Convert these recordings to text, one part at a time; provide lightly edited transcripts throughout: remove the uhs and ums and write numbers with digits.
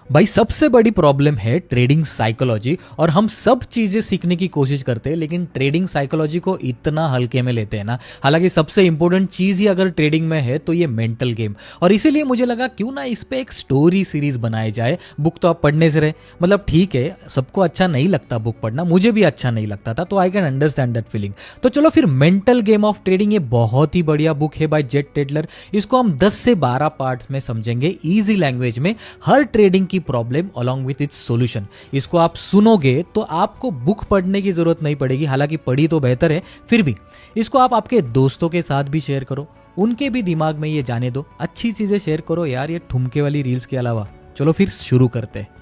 भाई सबसे बड़ी प्रॉब्लम है ट्रेडिंग साइकोलॉजी। और हम सब चीजें सीखने की कोशिश करते हैं लेकिन ट्रेडिंग साइकोलॉजी को इतना हल्के में लेते हैं ना। हालांकि सबसे इंपॉर्टेंट चीज ही अगर ट्रेडिंग में है तो ये मेंटल गेम। और इसीलिए मुझे लगा क्यों ना इस पे एक स्टोरी सीरीज बनाई जाए। बुक तो आप पढ़ने से रहे, मतलब ठीक है सबको अच्छा नहीं लगता बुक पढ़ना, मुझे भी अच्छा नहीं लगता था, तो I can understand that feeling. तो चलो फिर मेंटल गेम ऑफ ट्रेडिंग ये बहुत ही बढ़िया बुक है बाय जेड टेडलर। इसको हम 10 से 12 पार्ट्स में समझेंगे इजी लैंग्वेज में, हर ट्रेडिंग की problem along with its solution. इसको आप सुनोगे तो आपको बुक पढ़ने की जरूरत नहीं पड़ेगी, हालांकि पढ़ी तो बेहतर है, फिर भी इसको आप आपके दोस्तों के साथ भी शेयर करो, उनके भी दिमाग में ये जाने दो। अच्छी चीजें शेयर करो यार, ये ठुमके वाली रील्स के अलावा। चलो फिर शुरू करते हैं।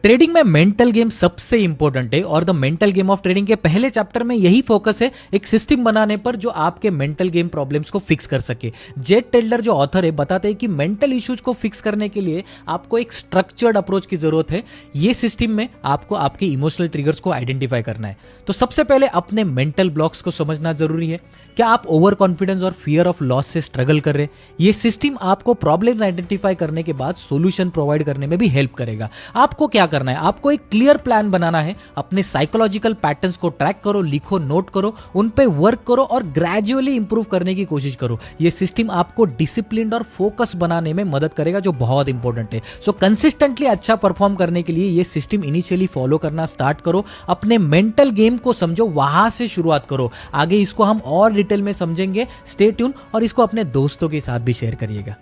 ट्रेडिंग में मेंटल गेम सबसे इंपॉर्टेंट है और the mental game of trading के पहले चैप्टर में यही फोकस है, एक सिस्टम बनाने पर जो आपके मेंटल गेम प्रॉब्लम्स को फिक्स कर सके। जेड टेडलर जो ऑथर है बताते हैं कि मेंटल इश्यूज को फिक्स करने के लिए आपको एक स्ट्रक्चर्ड अप्रोच की जरूरत है। ये सिस्टम में आपको आपके इमोशनल ट्रिगर्स को आइडेंटिफाई करना है। तो सबसे पहले अपने मेंटल ब्लॉक्स को समझना जरूरी है। क्या आप ओवर कॉन्फिडेंस और फियर ऑफ लॉस से स्ट्रगल कर रहे हैं? ये सिस्टम आपको प्रॉब्लम्स आइडेंटिफाई करने के बाद सॉल्यूशन प्रोवाइड करने में भी हेल्प करेगा। आपको क्या करना है, आपको एक क्लियर प्लान बनाना है। अपने साइकोलॉजिकल पैटर्न्स को ट्रैक करो, लिखो, नोट करो, उन पे वर्क करो और ग्रेजुअली इंप्रूव करने की कोशिश करो। ये सिस्टम आपको डिसिप्लिन्ड और फोकस बनाने में मदद करेगा, जो बहुत इंपॉर्टेंट है। सो कंसिस्टेंटली अच्छा परफॉर्म करने के लिए ये सिस्टम इनिशियली फॉलो करना स्टार्ट करो। अपने मेंटल गेम को समझो, वहां से शुरुआत करो। आगे इसको हम और डिटेल में समझेंगे, स्टे ट्यून, और इसको अपने दोस्तों के साथ भी शेयर करिएगा।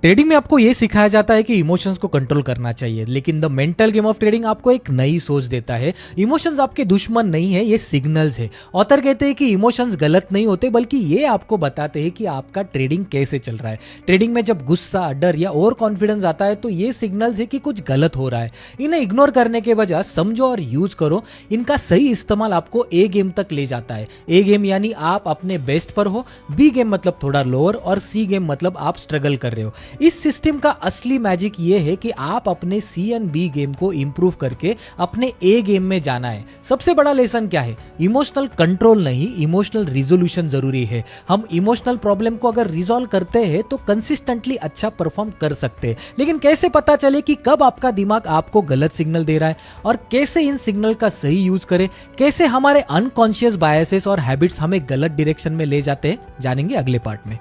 ट्रेडिंग में आपको यह सिखाया जाता है कि इमोशंस को कंट्रोल करना चाहिए, लेकिन the mental game of trading आपको एक नई सोच देता है। इमोशंस आपके दुश्मन नहीं है, ये सिग्नल्स है। ऑथर कहते हैं कि इमोशंस गलत नहीं होते, बल्कि ये आपको बताते हैं कि आपका ट्रेडिंग कैसे चल रहा है। ट्रेडिंग में जब गुस्सा, डर या ओवर कॉन्फिडेंस आता है तो ये सिग्नल्स है कि कुछ गलत हो रहा है। इन्हें इग्नोर करने के बजाय समझो और यूज करो। इनका सही इस्तेमाल आपको ए गेम तक ले जाता है। ए गेम यानी आप अपने बेस्ट पर हो, बी गेम मतलब थोड़ा लोअर, और सी गेम मतलब आप स्ट्रगल कर रहे हो। इस सिस्टम का असली मैजिक ये है कि आप अपने सी एंड बी गेम को इंप्रूव करके अपने ए गेम में जाना है। सबसे बड़ा लेसन क्या है? इमोशनल कंट्रोल नहीं, इमोशनल रिजोल्यूशन जरूरी है। हम इमोशनल प्रॉब्लम को अगर रिजॉल्व करते हैं तो कंसिस्टेंटली अच्छा परफॉर्म कर सकते हैं। लेकिन कैसे पता चले कि कब आपका दिमाग आपको गलत सिग्नल दे रहा है और कैसे इन सिग्नल का सही यूज करें? कैसे हमारे अनकॉन्शियस बायसेस और हैबिट्स हमें गलत डायरेक्शन में ले जाते हैं, जानेंगे अगले पार्ट में।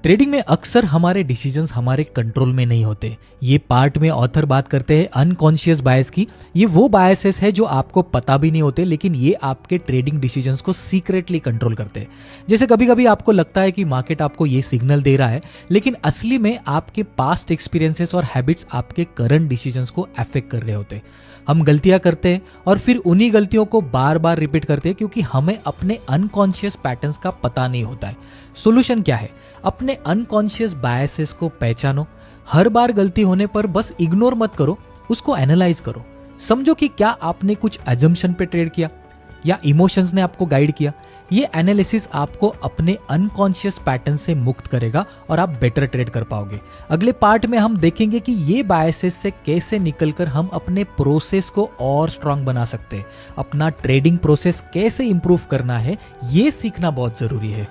ट्रेडिंग में अक्सर हमारे डिसीजंस हमारे कंट्रोल में नहीं होते। ये पार्ट में ऑथर बात करते हैं अनकॉन्शियस बायस की। ये वो बायसेस है जो आपको पता भी नहीं होते, लेकिन ये आपके ट्रेडिंग डिसीजंस को सीक्रेटली कंट्रोल करते हैं। जैसे कभी कभी आपको लगता है कि मार्केट आपको ये सिग्नल दे रहा है, लेकिन असली में आपके पास्ट एक्सपीरियंसेस और हैबिट्स आपके करंट डिसीजंस को अफेक्ट कर रहे होते हैं। हम गलतियां करते हैं और फिर उन्हीं गलतियों को बार बार रिपीट करते हैं क्योंकि हमें अपने अनकॉन्शियस पैटर्न्स का पता नहीं होता है। सॉल्यूशन क्या है? अपने अनकॉन्शियस बायसेस को पहचानो। हर बार गलती होने पर बस इग्नोर मत करो, उसको एनालाइज करो। समझो कि क्या आपने कुछ अजम्पशन पे ट्रेड किया या इमोशंस ने आपको गाइड किया। ये एनालिसिस आपको अपने अनकॉन्शियस पैटर्न से मुक्त करेगा और आप बेटर ट्रेड कर पाओगे। अगले पार्ट में हम देखेंगे कि ये बायसेस से कैसे निकलकर हम अपने प्रोसेस को और स्ट्रांग बना सकते हैं। अपना ट्रेडिंग प्रोसेस कैसे इंप्रूव करना है, ये सीखना बहुत जरूरी है।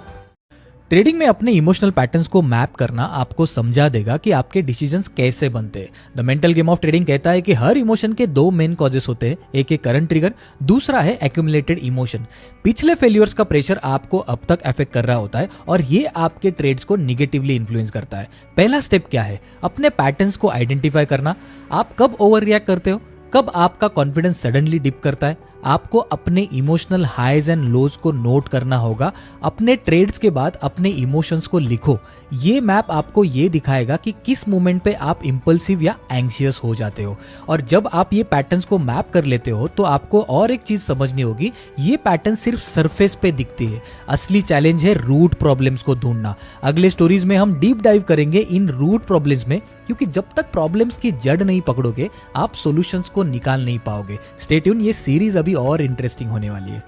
ट्रेडिंग में अपने इमोशनल पैटर्न्स को मैप करना आपको समझा देगा कि आपके डिसीजंस कैसे बनते हैं। The mental game of trading कहता है कि हर इमोशन के दो मेन कॉजेस होते हैं, एक है करंट ट्रिगर, दूसरा है एक्यूमुलेटेड इमोशन। पिछले फेल्यूर्स का प्रेशर आपको अब तक अफेक्ट कर रहा होता है और ये आपके ट्रेड्स को निगेटिवली इन्फ्लुएंस करता है। पहला स्टेप क्या है? अपने पैटर्न्स को आइडेंटिफाई करना। आप कब ओवर रिएक्ट करते हो, कब आपका कॉन्फिडेंस सडनली डिप करता है। आपको अपने इमोशनल हाइज एंड लोज को नोट करना होगा। अपने ट्रेड्स के बाद अपने इमोशंस को लिखो। ये मैप आपको ये दिखाएगा कि किस मोमेंट पे आप इंपल्सिव या एंग्शियस हो जाते हो। और जब आप ये पैटर्न्स को मैप कर लेते हो तो आपको और एक चीज समझनी होगी, ये पैटर्न सिर्फ सरफेस पे दिखती है। असली चैलेंज है रूट प्रॉब्लम्स को ढूंढना। अगले स्टोरीज में हम डीप डाइव करेंगे इन रूट प्रॉब्लम्स में, क्योंकि जब तक प्रॉब्लम्स की जड़ नहीं पकड़ोगे आप सॉल्यूशंस को निकाल नहीं पाओगे। स्टे ट्यून, ये सीरीज अभी और इंटरेस्टिंग होने वाली है।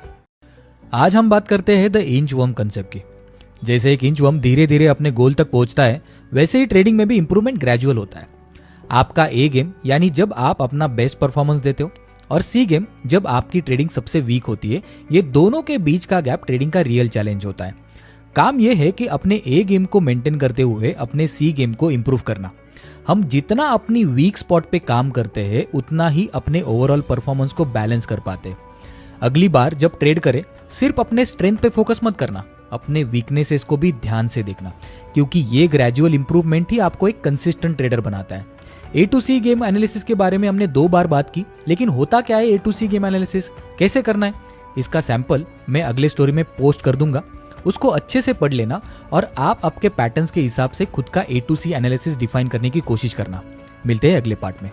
आज हम बात करते हैं द इंचवर्म कंसेप्ट की। जैसे एक इंचवर्म धीरे धीरे अपने गोल तक पहुंचता है, वैसे ही ट्रेडिंग में भी इंप्रूवमेंट ग्रेजुअल होता है। आपका ए गेम यानी जब आप अपना बेस्ट परफॉर्मेंस देते हो, और सी गेम जब आपकी ट्रेडिंग सबसे वीक होती है, ये दोनों के बीच का गैप ट्रेडिंग का रियल चैलेंज होता है। काम यह है कि अपने ए गेम को मेंटेन करते हुए अपने सी गेम को इंप्रूव करना। हम जितना अपनी वीक स्पॉट पे काम करते हैं उतना ही अपने ओवरऑल परफॉर्मेंस को बैलेंस कर पाते हैं। अगली बार जब ट्रेड करें सिर्फ अपने स्ट्रेंथ पे फोकस मत करना, अपने वीकनेसेस को भी ध्यान से देखना, क्योंकि ये ग्रेजुअल इंप्रूवमेंट ही आपको एक कंसिस्टेंट ट्रेडर बनाता है। ए टू सी गेम एनालिसिस के बारे में हमने 2 बार बात की, लेकिन होता क्या है ए टू सी गेम एनालिसिस, कैसे करना है, इसका सैंपल मैं अगले स्टोरी में पोस्ट कर दूंगा। उसको अच्छे से पढ़ लेना और आप आपके पैटर्न्स के हिसाब से खुद का ए टू सी एनालिसिस डिफाइन करने की कोशिश करना। मिलते हैं अगले पार्ट में।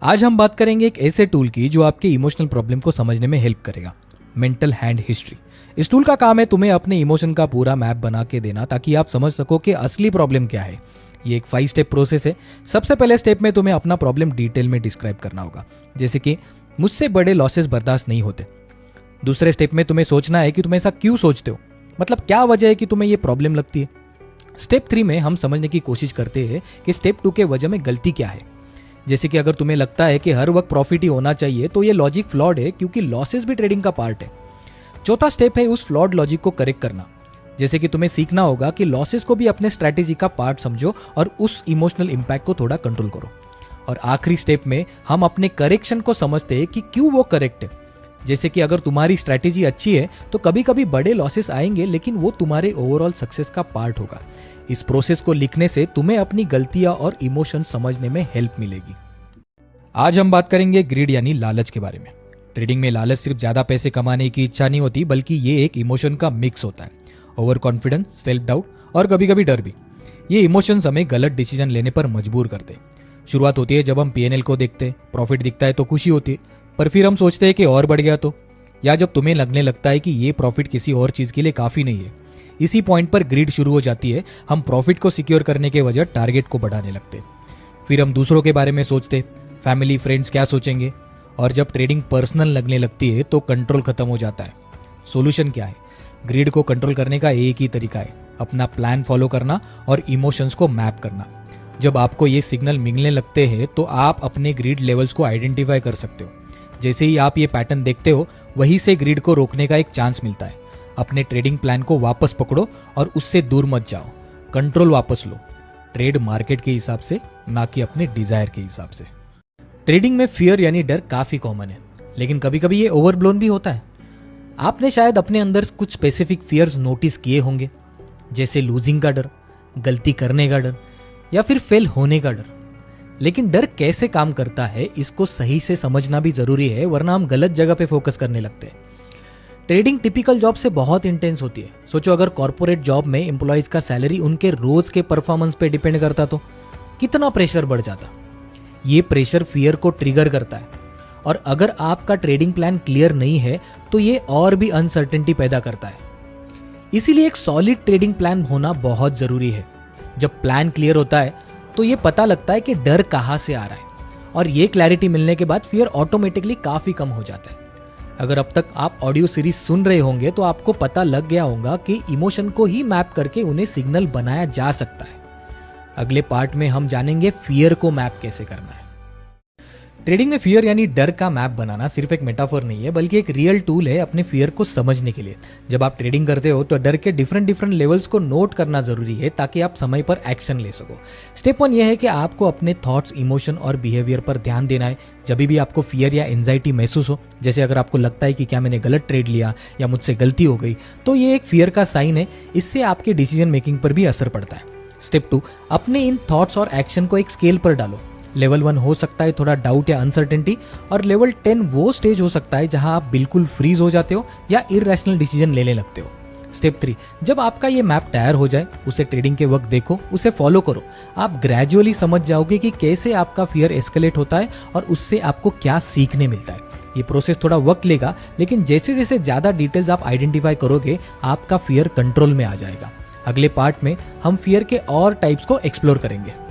आज हम बात करेंगे एक ऐसे टूल की जो आपके इमोशनल प्रॉब्लम को समझने में हेल्प करेगा, मेंटल हैंड हिस्ट्री। इस टूल का काम है तुम्हें अपने इमोशन का पूरा मैप बना के देना ताकि आप समझ सको कि असली प्रॉब्लम क्या है। ये एक 5 स्टेप प्रोसेस है। सबसे पहले स्टेप में तुम्हें अपना प्रॉब्लम डिटेल में डिस्क्राइब करना होगा, जैसे कि मुझसे बड़े लॉसेस बर्दाश्त नहीं होते। दूसरे स्टेप में तुम्हें सोचना है कि तुम ऐसा क्यों सोचते हो, मतलब क्या वजह है कि तुम्हें ये प्रॉब्लम लगती है। स्टेप 3 में हम समझने की कोशिश करते हैं कि स्टेप 2 के वजह में गलती क्या है। जैसे कि अगर तुम्हें लगता है कि हर वक्त प्रॉफिट ही होना चाहिए तो ये लॉजिक फ्लॉड है, क्योंकि लॉसेस भी ट्रेडिंग का पार्ट है। चौथा स्टेप है उस फ्लॉड लॉजिक को करेक्ट करना, जैसे कि तुम्हें सीखना होगा कि लॉसेस को भी अपने स्ट्रैटेजी का पार्ट समझो और उस इमोशनल इंपैक्ट को थोड़ा कंट्रोल करो। और आखिरी स्टेप में हम अपने करेक्शन को समझते हैं कि क्यों वो करेक्ट है। जैसे कि अगर तुम्हारी स्ट्रैटेजी अच्छी है तो कभी कभी बड़े लॉसेस आएंगे, लेकिन वो तुम्हारे ओवरऑल सक्सेस का पार्ट होगा। इस प्रोसेस को लिखने से तुम्हें अपनी गलतियां और इमोशन समझने में हेल्प मिलेगी। आज हम बात करेंगे ग्रीड यानी लालच के बारे में। ट्रेडिंग में लालच सिर्फ ज्यादा पैसे कमाने की इच्छा नहीं होती, बल्कि ये एक इमोशन का मिक्स होता है। ओवर कॉन्फिडेंस, सेल्फ डाउट और कभी कभी डर भी। ये इमोशंस हमें गलत डिसीजन लेने पर मजबूर करते हैं। शुरुआत होती है जब हम पीएनएल को देखते हैं, प्रॉफिट दिखता है तो खुशी होती है, पर फिर हम सोचते हैं कि और बढ़ गया तो, या जब तुम्हें लगने लगता है कि ये प्रॉफिट किसी और चीज के लिए काफी नहीं है। इसी पॉइंट पर ग्रीड शुरू हो जाती है। हम प्रॉफिट को सिक्योर करने के वजह टारगेट को बढ़ाने लगते हैं। फिर हम दूसरों के बारे में सोचते, फैमिली फ्रेंड्स क्या सोचेंगे, और जब ट्रेडिंग पर्सनल लगने लगती है तो कंट्रोल खत्म हो जाता है। सोल्यूशन क्या है? ग्रीड को कंट्रोल करने का एक ही तरीका है, अपना प्लान फॉलो करना और इमोशंस को मैप करना। जब आपको ये सिग्नल मिलने लगते हैं तो आप अपने ग्रीड लेवल्स को आइडेंटिफाई कर सकते हो। जैसे ही आप ये पैटर्न देखते हो, वहीं से ग्रीड को रोकने का एक चांस मिलता है। अपने ट्रेडिंग प्लान को वापस पकड़ो और उससे दूर मत जाओ। कंट्रोल वापस लो। ट्रेड मार्केट के हिसाब से, ना कि अपने डिजायर के हिसाब से। ट्रेडिंग में फियर यानी डर काफी कॉमन है, लेकिन कभी कभी ये ओवरब्लोन भी होता है। आपने शायद अपने अंदर कुछ स्पेसिफिक फियर्स नोटिस किए होंगे, जैसे लूजिंग का डर, गलती करने का डर या फिर फेल होने का डर। लेकिन डर कैसे काम करता है इसको सही से समझना भी जरूरी है, वरना हम गलत जगह पे फोकस करने लगते हैं। ट्रेडिंग टिपिकल जॉब से बहुत इंटेंस होती है। सोचो अगर कॉर्पोरेट जॉब में एम्प्लॉयज का सैलरी उनके रोज के परफॉर्मेंस पे डिपेंड करता तो कितना प्रेशर बढ़ जाता। ये प्रेशर फियर को ट्रिगर करता है, और अगर आपका ट्रेडिंग प्लान क्लियर नहीं है तो ये और भी अनसर्टेनिटी पैदा करता है। इसीलिए एक सॉलिड ट्रेडिंग प्लान होना बहुत जरूरी है। जब प्लान क्लियर होता है तो ये पता लगता है कि डर कहां से आ रहा है, और ये क्लैरिटी मिलने के बाद फियर ऑटोमेटिकली काफी कम हो जाता है। अगर अब तक आप ऑडियो सीरीज सुन रहे होंगे तो आपको पता लग गया होगा कि इमोशन को ही मैप करके उन्हें सिग्नल बनाया जा सकता है। अगले पार्ट में हम जानेंगे फियर को मैप कैसे करना है। ट्रेडिंग में फियर यानी डर का मैप बनाना सिर्फ एक मेटाफर नहीं है, बल्कि एक रियल टूल है अपने फियर को समझने के लिए। जब आप ट्रेडिंग करते हो तो डर के डिफरेंट लेवल्स को नोट करना जरूरी है, ताकि आप समय पर एक्शन ले सको। स्टेप 1 यह है कि आपको अपने थॉट्स, इमोशन और बिहेवियर पर ध्यान देना है। जब भी आपको फियर या एंजाइटी महसूस हो, जैसे अगर आपको लगता है कि क्या मैंने गलत ट्रेड लिया या मुझसे गलती हो गई, तो ये एक फियर का साइन है। इससे आपके डिसीजन मेकिंग पर भी असर पड़ता है। स्टेप 2, अपने इन थॉट्स और एक्शन को एक स्केल पर डालो। लेवल 1 हो सकता है थोड़ा डाउट या अनसर्टेनिटी, और लेवल 10 वो स्टेज हो सकता है जहां आप बिल्कुल फ्रीज हो जाते हो या इररेशनल डिसीजन लेने लगते हो। स्टेप 3, जब आपका ये मैप तैयार हो जाए, उसे ट्रेडिंग के वक्त देखो, उसे फॉलो करो। आप ग्रेजुअली समझ जाओगे कि कैसे आपका फियर एस्केलेट होता है और उससे आपको क्या सीखने मिलता है। ये प्रोसेस थोड़ा वक्त लेगा, लेकिन जैसे जैसे ज्यादा डिटेल्स आप आइडेंटिफाई करोगे, आपका फियर कंट्रोल में आ जाएगा। अगले पार्ट में हम फियर के और टाइप्स को एक्सप्लोर करेंगे।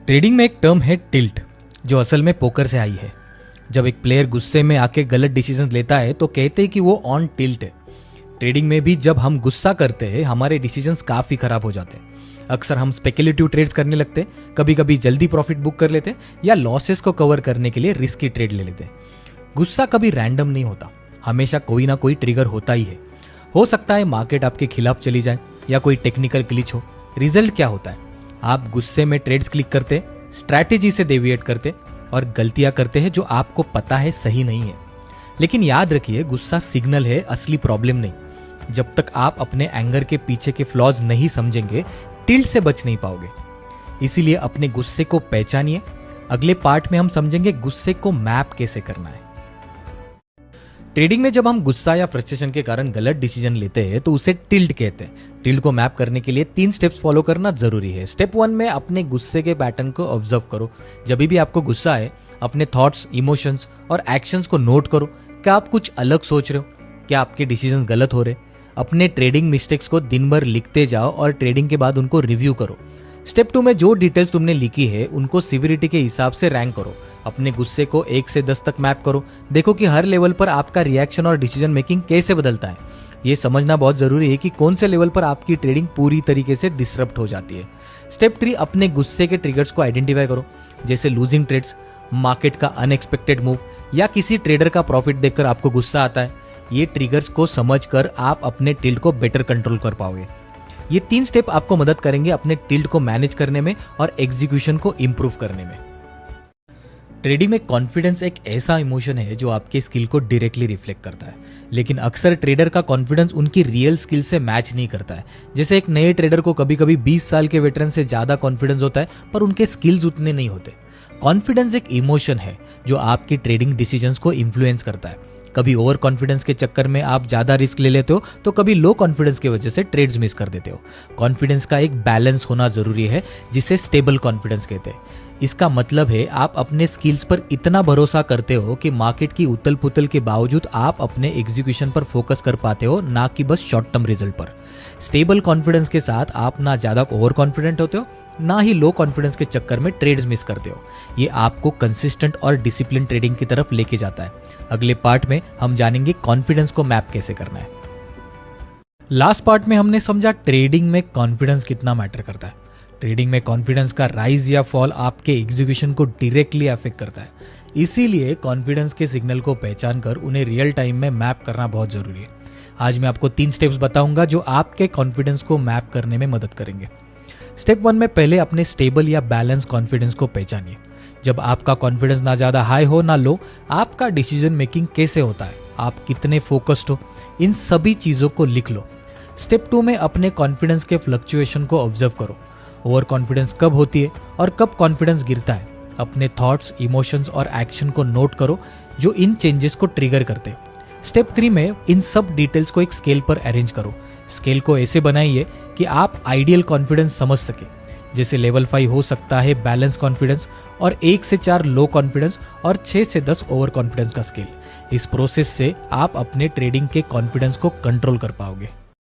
ट्रेडिंग में एक टर्म है टिल्ट, जो असल में पोकर से आई है। जब एक प्लेयर गुस्से में आके गलत डिसीजन लेता है तो कहते हैं कि वो ऑन टिल्ट है। ट्रेडिंग में भी जब हम गुस्सा करते हैं, हमारे डिसीजंस काफी खराब हो जाते हैं। अक्सर हम स्पेकुलेटिव ट्रेड्स करने लगते हैं, कभी कभी जल्दी प्रॉफिट बुक कर लेते हैं या लॉसेस को कवर करने के लिए रिस्की ट्रेड ले लेते हैं। गुस्सा कभी रैंडम नहीं होता, हमेशा कोई ना कोई ट्रिगर होता ही है। हो सकता है मार्केट आपके खिलाफ चली जाए या कोई टेक्निकल ग्लिच हो। रिजल्ट क्या होता है? आप गुस्से में ट्रेड्स क्लिक करते, स्ट्रैटेजी से डेविएट करते और गलतियां करते हैं जो आपको पता है सही नहीं है। लेकिन याद रखिए, गुस्सा सिग्नल है, असली प्रॉब्लम नहीं। जब तक आप अपने एंगर के पीछे के फ्लॉज नहीं समझेंगे, टिल्ट से बच नहीं पाओगे। इसीलिए अपने गुस्से को पहचानिए। अगले पार्ट में हम समझेंगे गुस्से को मैप कैसे करना है। ट्रेडिंग में जब हम गुस्सा या फ्रस्ट्रेशन के कारण गलत डिसीजन लेते हैं तो उसे टिल्ट कहते हैं। टिल्ट को मैप करने के लिए 3 स्टेप्स फॉलो करना जरूरी है। स्टेप 1 में अपने गुस्से के पैटर्न को ऑब्जर्व करो। जब भी आपको गुस्सा आए, अपने थॉट्स, इमोशंस और एक्शंस को नोट करो। क्या आप कुछ अलग सोच रहे हो? क्या आपके डिसीजन गलत हो रहे? अपने ट्रेडिंग मिस्टेक्स को दिन भर लिखते जाओ और ट्रेडिंग के बाद उनको रिव्यू करो। स्टेप 2 में जो डिटेल्स तुमने लिखी है उनको सिविरिटी के हिसाब से रैंक करो। अपने गुस्से को 1 से 10 तक मैप करो। देखो कि हर लेवल पर आपका रिएक्शन और डिसीजन मेकिंग कैसे बदलता है। ये समझना बहुत जरूरी है कि कौन से लेवल पर आपकी ट्रेडिंग पूरी तरीके से डिसरप्ट हो जाती है। स्टेप 3, अपने गुस्से के ट्रिगर्स को आइडेंटिफाई करो, जैसे लूजिंग ट्रेड्स, मार्केट का अनएक्सपेक्टेड मूव या किसी ट्रेडर का प्रॉफिट देखकर आपको गुस्सा आता है। ये ट्रिगर्स को समझकर आप अपने टिल्ट को बेटर कंट्रोल कर पाओगे। ये 3 स्टेप आपको मदद करेंगे अपने टिल्ट को मैनेज करने में और एग्जीक्यूशन को इंप्रूव करने में। ट्रेडिंग में कॉन्फिडेंस एक ऐसा इमोशन है जो आपके स्किल को डायरेक्टली रिफ्लेक्ट करता है, लेकिन अक्सर ट्रेडर का कॉन्फिडेंस उनकी रियल स्किल से मैच नहीं करता है। जैसे एक नए ट्रेडर को कभी कभी 20 साल के वेटरन से ज्यादा कॉन्फिडेंस होता है, पर उनके स्किल्स उतने नहीं होते। कॉन्फिडेंस एक इमोशन है जो आपकी ट्रेडिंग डिसीजंस को इन्फ्लुएंस करता है। कभी ओवर कॉन्फिडेंस के चक्कर में आप ज्यादा रिस्क ले लेते हो, तो कभी लो कॉन्फिडेंस की वजह से ट्रेड्स मिस कर देते हो। कॉन्फिडेंस का एक बैलेंस होना जरूरी है, जिसे स्टेबल कॉन्फिडेंस कहते हैं। इसका मतलब है आप अपने स्किल्स पर इतना भरोसा करते हो कि मार्केट की उथल पुथल के बावजूद आप अपने एग्जीक्यूशन पर फोकस कर पाते हो, ना कि बस शॉर्ट टर्म रिजल्ट पर। स्टेबल कॉन्फिडेंस के साथ आप ना ज्यादा ओवर कॉन्फिडेंट होते हो, ना ही लो कॉन्फिडेंस के चक्कर में ट्रेड्स मिस करते हो। ये आपको कंसिस्टेंट और डिसिप्लिन ट्रेडिंग की तरफ लेके जाता है। अगले पार्ट में हम जानेंगे कॉन्फिडेंस को मैप कैसे करना है। लास्ट पार्ट में हमने समझा ट्रेडिंग में कॉन्फिडेंस कितना मैटर करता है। ट्रेडिंग में कॉन्फिडेंस का राइज या फॉल आपके एग्जीक्यूशन को डायरेक्टली अफेक्ट करता है। इसीलिए कॉन्फिडेंस के सिग्नल को पहचान कर उन्हें रियल टाइम में मैप करना बहुत जरूरी है। आज मैं आपको 3 स्टेप्स बताऊंगा जो आपके कॉन्फिडेंस को मैप करने में मदद करेंगे। स्टेप 1 में पहले अपने स्टेबल या बैलेंस कॉन्फिडेंस को पहचानिए। जब आपका कॉन्फिडेंस ना ज्यादा हाई हो ना लो, आपका डिसीजन मेकिंग कैसे होता है, आप कितने फोकस्ड हो, इन सभी चीजों को लिख लो। स्टेप 2 में अपने कॉन्फिडेंस के फ्लक्चुएशन को ऑब्जर्व करो। ओवर कॉन्फिडेंस कब होती है और कब कॉन्फिडेंस गिरता है। अपने थॉट्स, इमोशंस और एक्शन को नोट करो जो इन चेंजेस को ट्रिगर करते हैं। स्टेप 3 में इन सब डिटेल्स को एक स्केल पर अरेंज करो। स्केल को ऐसे बनाइए कि आप आइडियल कॉन्फिडेंस समझ सके। जैसे लेवल 5 हो सकता है बैलेंस कॉन्फिडेंस, और 1 से 4 लो कॉन्फिडेंस और 6 से 10 ओवर कॉन्फिडेंस का स्केल। इस प्रोसेस से आप अपने ट्रेडिंग के कॉन्फिडेंस को कंट्रोल कर पाओगे।